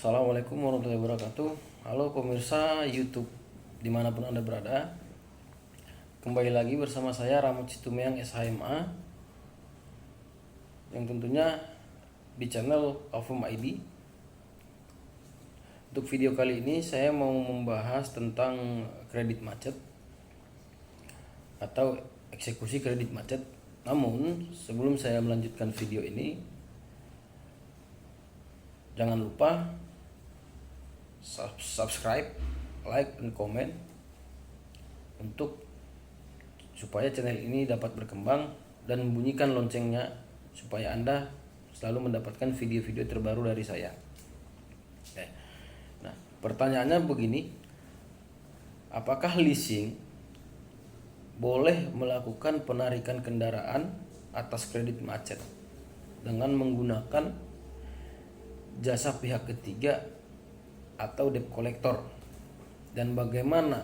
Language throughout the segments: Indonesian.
Assalamualaikum warahmatullahi wabarakatuh. Halo pemirsa YouTube dimanapun Anda berada. Kembali lagi bersama saya Ramad Situmeang SHMA, yang tentunya di channel Aufum ID. Untuk video kali ini saya mau membahas tentang kredit macet atau eksekusi kredit macet. Namun sebelum saya melanjutkan video ini, jangan lupa subscribe, like, dan komen supaya channel ini dapat berkembang dan bunyikan loncengnya supaya Anda selalu mendapatkan video-video terbaru dari saya. Nah, pertanyaannya begini, apakah leasing boleh melakukan penarikan kendaraan atas kredit macet dengan menggunakan jasa pihak ketiga atau debt collector, dan bagaimana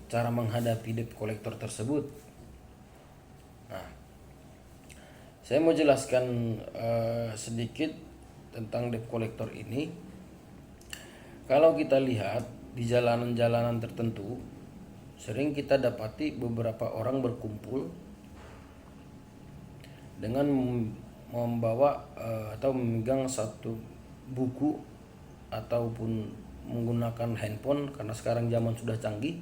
cara menghadapi debt collector tersebut? Nah, saya mau jelaskan sedikit tentang debt collector ini. Kalau kita lihat di jalanan-jalanan tertentu, sering kita dapati beberapa orang berkumpul dengan membawa atau memegang satu buku ataupun menggunakan handphone karena sekarang zaman sudah canggih,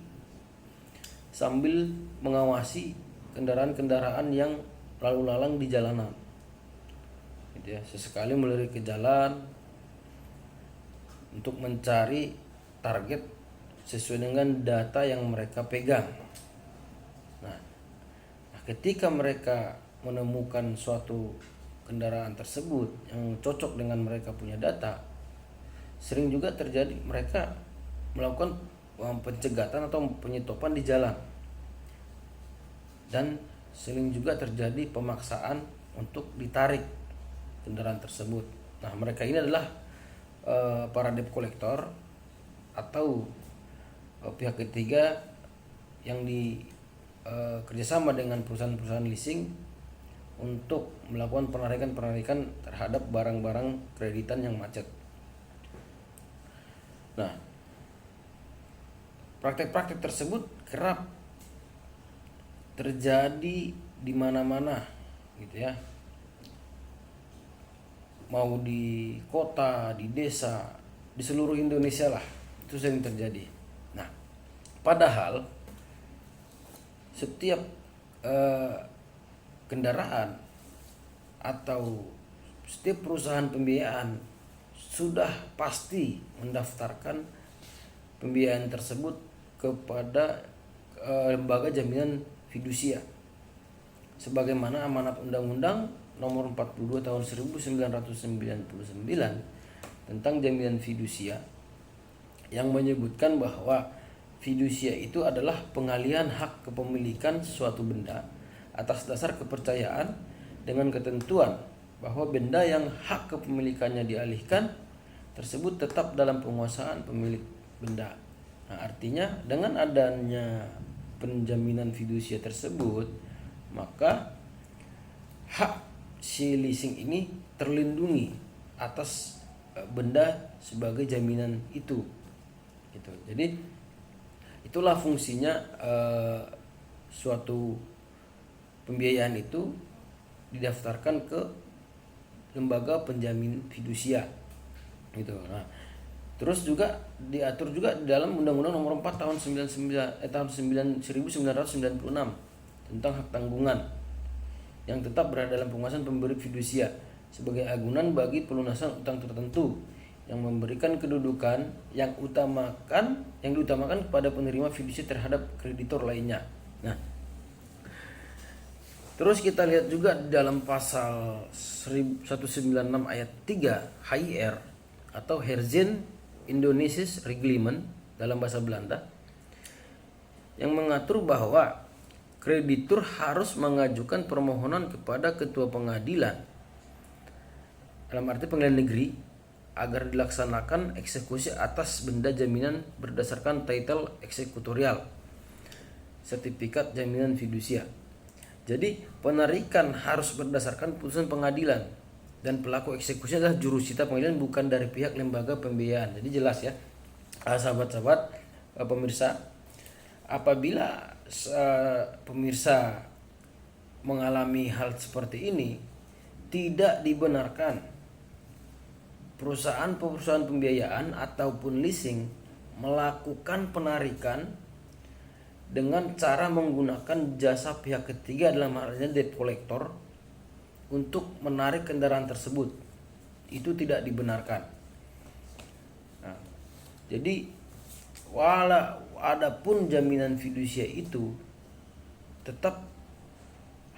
sambil mengawasi kendaraan-kendaraan yang lalu lalang di jalanan, gitu ya. Sesekali melirik ke jalan untuk mencari target sesuai dengan data yang mereka pegang. Nah, ketika mereka menemukan suatu kendaraan tersebut yang cocok dengan mereka punya data, sering juga terjadi mereka melakukan pencegatan atau penyetopan di jalan, dan sering juga terjadi pemaksaan untuk ditarik kendaraan tersebut. Nah, mereka ini adalah para debt collector atau pihak ketiga yang kerjasama dengan perusahaan-perusahaan leasing untuk melakukan penarikan terhadap barang-barang kreditan yang macet. Nah, praktek-praktek tersebut kerap terjadi di mana-mana, gitu ya. Mau di kota, di desa, di seluruh Indonesia lah, itu sering terjadi. Nah, padahal setiap kendaraan atau setiap perusahaan pembiayaan sudah pasti mendaftarkan pembiayaan tersebut kepada lembaga jaminan fidusia sebagaimana amanat Undang-Undang Nomor 42 Tahun 1999 tentang jaminan fidusia, yang menyebutkan bahwa fidusia itu adalah pengalihan hak kepemilikan suatu benda atas dasar kepercayaan dengan ketentuan bahwa benda yang hak kepemilikannya dialihkan tersebut tetap dalam penguasaan pemilik benda. Nah, artinya dengan adanya penjaminan fidusia tersebut, maka hak si leasing ini terlindungi atas benda sebagai jaminan itu, gitu. Jadi itulah fungsinya suatu pembiayaan itu didaftarkan ke lembaga penjamin fidusia, gitu. Nah, terus juga diatur juga di dalam Undang-Undang Nomor 4 tahun 1996 tentang hak tanggungan yang tetap berada dalam penguasaan pemberi fidusia sebagai agunan bagi pelunasan utang tertentu yang memberikan kedudukan yang diutamakan kepada penerima fidusia terhadap kreditor lainnya. Nah, terus kita lihat juga di dalam pasal 196 ayat 3 HIR atau Herzen Indonesisch Reglement dalam bahasa Belanda, yang mengatur bahwa kreditur harus mengajukan permohonan kepada ketua pengadilan, dalam arti pengadilan negeri, agar dilaksanakan eksekusi atas benda jaminan berdasarkan title eksekutorial, sertifikat jaminan fidusia. Jadi penarikan harus berdasarkan putusan pengadilan dan pelaku eksekusi adalah jurusita pengadilan, bukan dari pihak lembaga pembiayaan. Jadi jelas ya, sahabat-sahabat pemirsa, apabila pemirsa mengalami hal seperti ini, tidak dibenarkan perusahaan pembiayaan ataupun leasing melakukan penarikan dengan cara menggunakan jasa pihak ketiga, dalam halnya debt collector, untuk menarik kendaraan tersebut. Itu tidak dibenarkan. Nah, jadi adapun jaminan fidusia itu tetap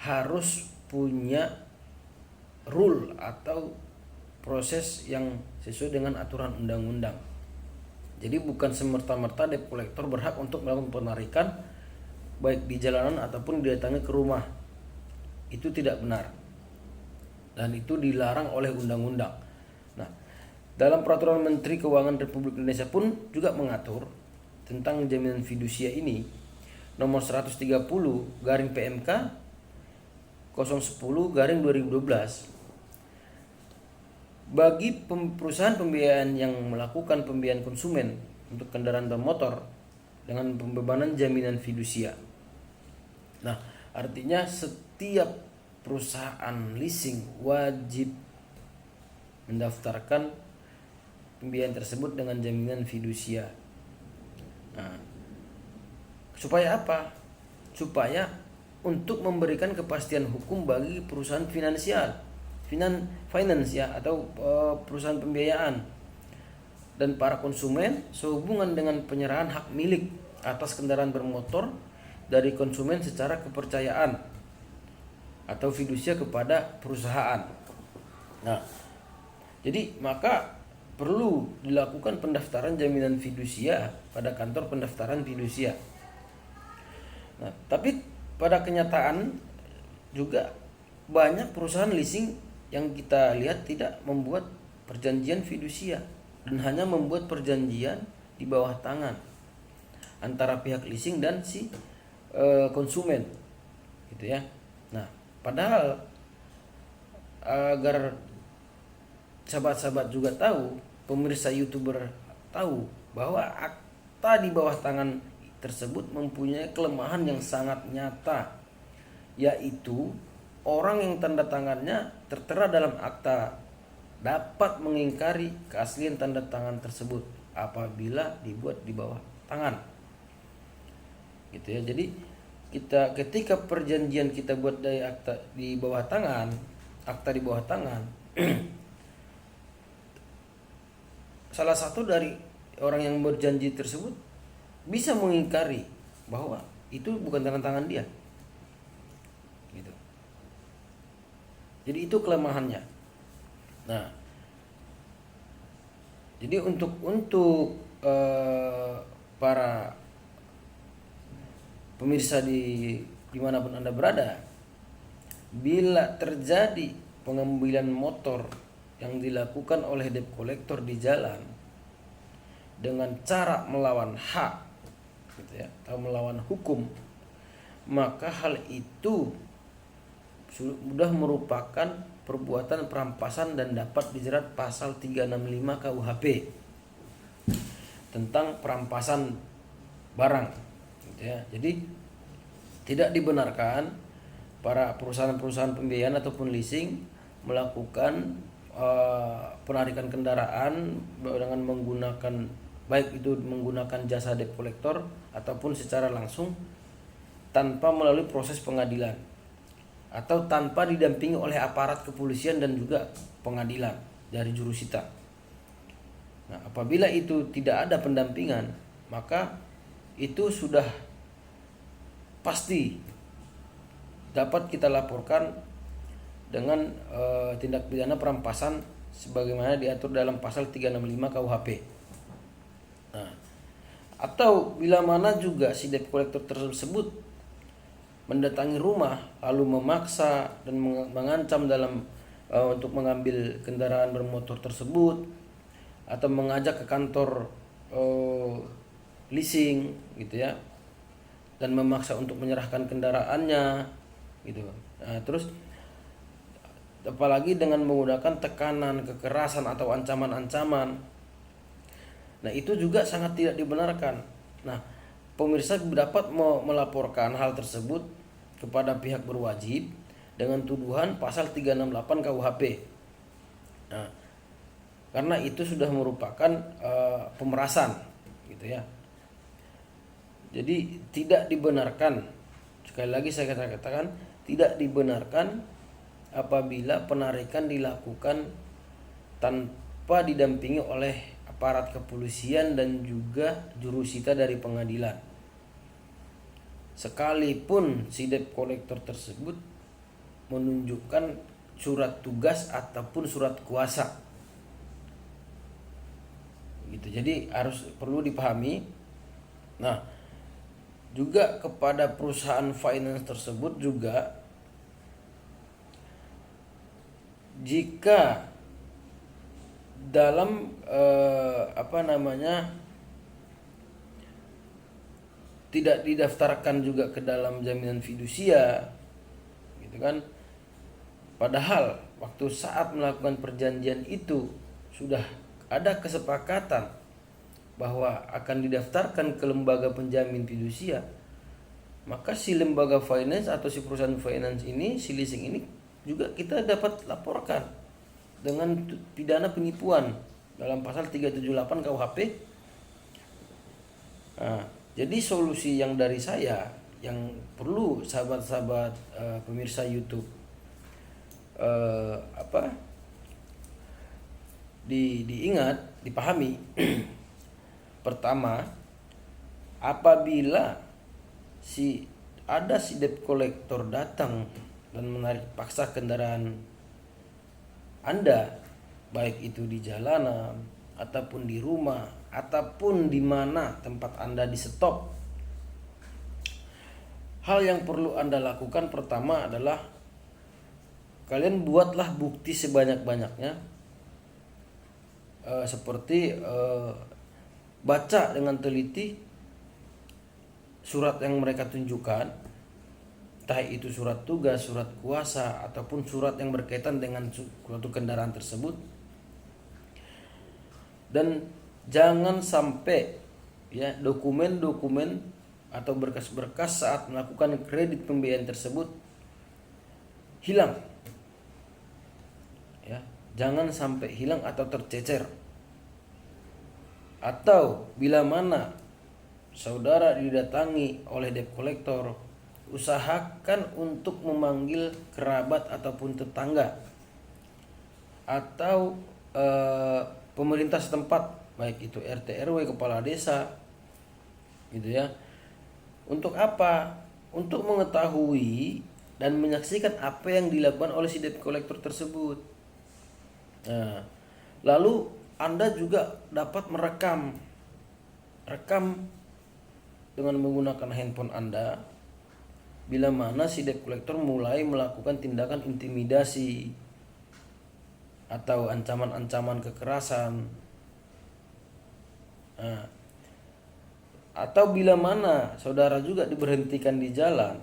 harus punya rule atau proses yang sesuai dengan aturan undang-undang. Jadi bukan semerta-merta debt collector berhak untuk melakukan penarikan baik di jalanan ataupun didatangi ke rumah. Itu tidak benar. Dan itu dilarang oleh undang-undang. Nah, dalam peraturan Menteri Keuangan Republik Indonesia pun juga mengatur tentang jaminan fidusia ini, nomor 130 garing PMK 010/2012. Bagi perusahaan pembiayaan yang melakukan pembiayaan konsumen untuk kendaraan bermotor dengan pembebanan jaminan fidusia. Nah, artinya setiap perusahaan leasing wajib mendaftarkan pembiayaan tersebut dengan jaminan fidusia. Nah, supaya apa? Supaya untuk memberikan kepastian hukum bagi perusahaan finance ya, atau perusahaan pembiayaan dan para konsumen sehubungan dengan penyerahan hak milik atas kendaraan bermotor dari konsumen secara kepercayaan atau fidusia kepada perusahaan. Nah, jadi maka perlu dilakukan pendaftaran jaminan fidusia pada kantor pendaftaran fidusia. Nah, tapi pada kenyataan juga banyak perusahaan leasing yang kita lihat tidak membuat perjanjian fidusia dan hanya membuat perjanjian di bawah tangan antara pihak leasing dan si konsumen, gitu ya. Nah, padahal agar sahabat-sahabat juga tahu, pemirsa YouTuber tahu bahwa akta di bawah tangan tersebut mempunyai kelemahan yang sangat nyata, yaitu orang yang tanda tangannya tertera dalam akta dapat mengingkari keaslian tanda tangan tersebut apabila dibuat di bawah tangan, gitu ya. Jadi ketika perjanjian kita buat dari akta di bawah tangan, salah satu dari orang yang berjanji tersebut bisa mengingkari bahwa itu bukan tanda tangan dia, gitu. Jadi itu kelemahannya. Nah, jadi untuk para pemirsa dimanapun Anda berada, bila terjadi pengambilan motor yang dilakukan oleh debt collector di jalan dengan cara melawan hak, gitu ya, atau melawan hukum, maka hal itu sudah merupakan perbuatan perampasan dan dapat dijerat pasal 365 KUHP tentang perampasan barang, gitu ya. Jadi tidak dibenarkan para perusahaan-perusahaan pembiayaan ataupun leasing melakukan penarikan kendaraan dengan menggunakan, baik itu menggunakan jasa debt collector ataupun secara langsung tanpa melalui proses pengadilan atau tanpa didampingi oleh aparat kepolisian dan juga pengadilan dari jurusita. Nah, apabila itu tidak ada pendampingan, maka itu sudah pasti dapat kita laporkan dengan tindak pidana perampasan sebagaimana diatur dalam pasal 365 KUHP. Nah, atau bila mana juga si debt collector tersebut mendatangi rumah lalu memaksa dan mengancam dalam untuk mengambil kendaraan bermotor tersebut, atau mengajak ke kantor leasing, gitu ya, dan memaksa untuk menyerahkan kendaraannya, gitu. Nah, terus apalagi dengan menggunakan tekanan, kekerasan atau ancaman-ancaman. Nah, itu juga sangat tidak dibenarkan. Nah, pemirsa dapat melaporkan hal tersebut kepada pihak berwajib dengan tuduhan pasal 368 KUHP. Nah, karena itu sudah merupakan pemerasan gitu ya. Jadi tidak dibenarkan, sekali lagi saya katakan tidak dibenarkan apabila penarikan dilakukan tanpa didampingi oleh aparat kepolisian dan juga jurusita dari pengadilan. Sekalipun si debt collector tersebut menunjukkan surat tugas ataupun surat kuasa. Gitu. Jadi perlu dipahami. Nah, juga kepada perusahaan finance tersebut juga, jika dalam tidak didaftarkan juga ke dalam jaminan fidusia gitu kan, padahal waktu saat melakukan perjanjian itu sudah ada kesepakatan bahwa akan didaftarkan ke lembaga penjamin fidusia, maka si lembaga finance atau si perusahaan finance ini, si leasing ini juga kita dapat laporkan dengan pidana penipuan dalam pasal 378 KUHP. Nah, jadi solusi yang dari saya yang perlu sahabat-sahabat pemirsa YouTube diingat, dipahami. Pertama, apabila si debt collector datang dan menarik paksa kendaraan Anda, baik itu di jalanan ataupun di rumah ataupun di mana tempat Anda di stop, hal yang perlu Anda lakukan pertama adalah kalian buatlah bukti sebanyak-banyaknya, seperti baca dengan teliti surat yang mereka tunjukkan, entah itu surat tugas, surat kuasa ataupun surat yang berkaitan dengan suatu kendaraan tersebut. Dan jangan sampai ya dokumen-dokumen atau berkas-berkas saat melakukan kredit pembiayaan tersebut hilang. Ya, jangan sampai hilang atau tercecer. Atau bila mana saudara didatangi oleh debt collector, usahakan untuk memanggil kerabat ataupun tetangga atau pemerintah setempat, baik itu RT RW, kepala desa, gitu ya. Untuk apa? Untuk mengetahui dan menyaksikan apa yang dilakukan oleh si debt collector tersebut. Nah, lalu Anda juga dapat merekam dengan menggunakan handphone Anda bila mana si debt collector mulai melakukan tindakan intimidasi atau ancaman-ancaman kekerasan. Nah, atau bila mana saudara juga diberhentikan di jalan,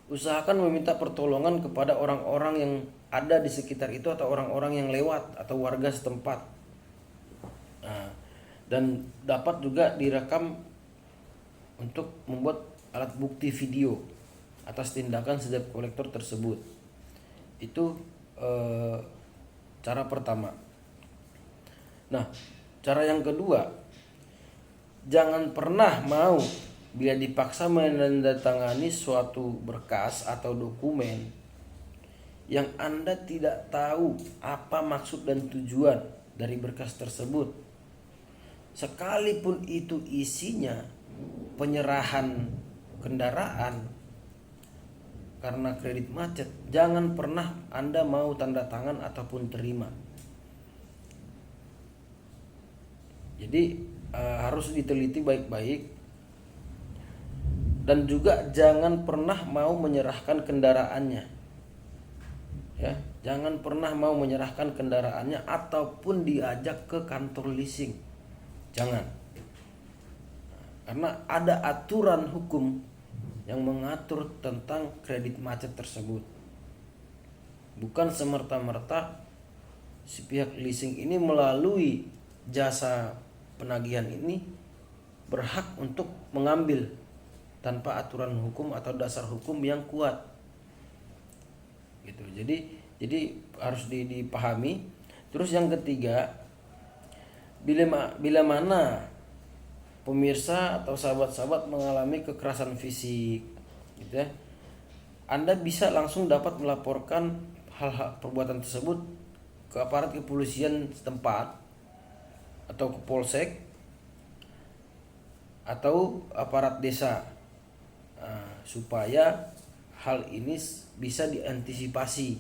usahakan meminta pertolongan kepada orang-orang yang ada di sekitar itu atau orang-orang yang lewat atau warga setempat. Nah, dan dapat juga direkam untuk membuat alat bukti video atas tindakan si debt collector tersebut. Itu cara pertama. Nah, cara yang kedua, jangan pernah mau bila dipaksa menandatangani suatu berkas atau dokumen yang Anda tidak tahu apa maksud dan tujuan dari berkas tersebut, sekalipun itu isinya penyerahan kendaraan karena kredit macet, jangan pernah Anda mau tanda tangan ataupun terima. Jadi harus diteliti baik-baik, dan juga jangan pernah mau menyerahkan kendaraannya. Ya, jangan pernah mau menyerahkan kendaraannya ataupun diajak ke kantor leasing. Jangan. Karena ada aturan hukum yang mengatur tentang kredit macet tersebut. Bukan semerta-merta si pihak leasing ini melalui jasa penagihan ini berhak untuk mengambil tanpa aturan hukum atau dasar hukum yang kuat gitu. Jadi harus dipahami. Terus yang ketiga, bila mana pemirsa atau sahabat-sahabat mengalami kekerasan fisik gitu ya, Anda bisa langsung dapat melaporkan hal-hal perbuatan tersebut ke aparat kepolisian setempat atau ke polsek atau aparat desa. Supaya hal ini bisa diantisipasi.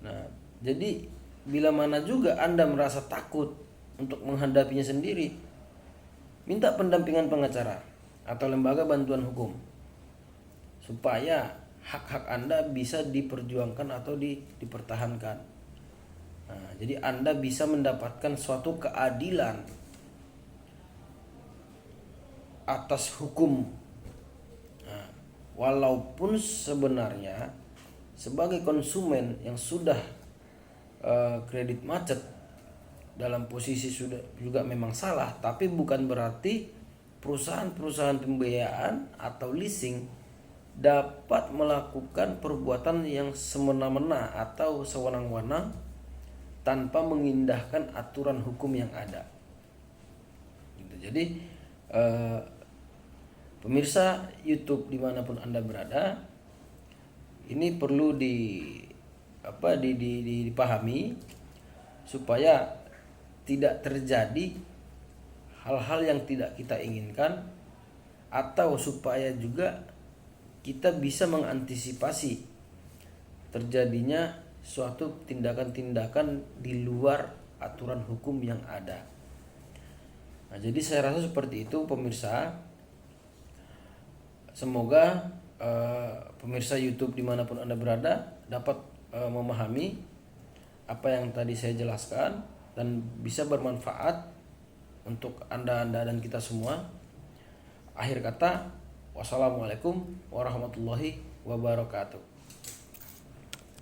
Nah, jadi bila mana juga Anda merasa takut untuk menghadapinya sendiri, minta pendampingan pengacara atau lembaga bantuan hukum supaya hak-hak Anda bisa diperjuangkan atau dipertahankan. Nah, jadi Anda bisa mendapatkan suatu keadilan atas hukum. Nah, walaupun sebenarnya sebagai konsumen yang sudah kredit macet dalam posisi sudah juga memang salah, tapi bukan berarti perusahaan-perusahaan pembiayaan atau leasing dapat melakukan perbuatan yang semena-mena atau sewenang-wenang tanpa mengindahkan aturan hukum yang ada. Gitu. Jadi pemirsa YouTube dimanapun Anda berada, ini perlu dipahami supaya tidak terjadi hal-hal yang tidak kita inginkan, atau supaya juga kita bisa mengantisipasi terjadinya suatu tindakan-tindakan di luar aturan hukum yang ada. Nah, jadi saya rasa seperti itu pemirsa. Semoga pemirsa YouTube dimanapun Anda berada dapat memahami apa yang tadi saya jelaskan dan bisa bermanfaat untuk Anda dan kita semua. Akhir kata, wassalamualaikum warahmatullahi wabarakatuh.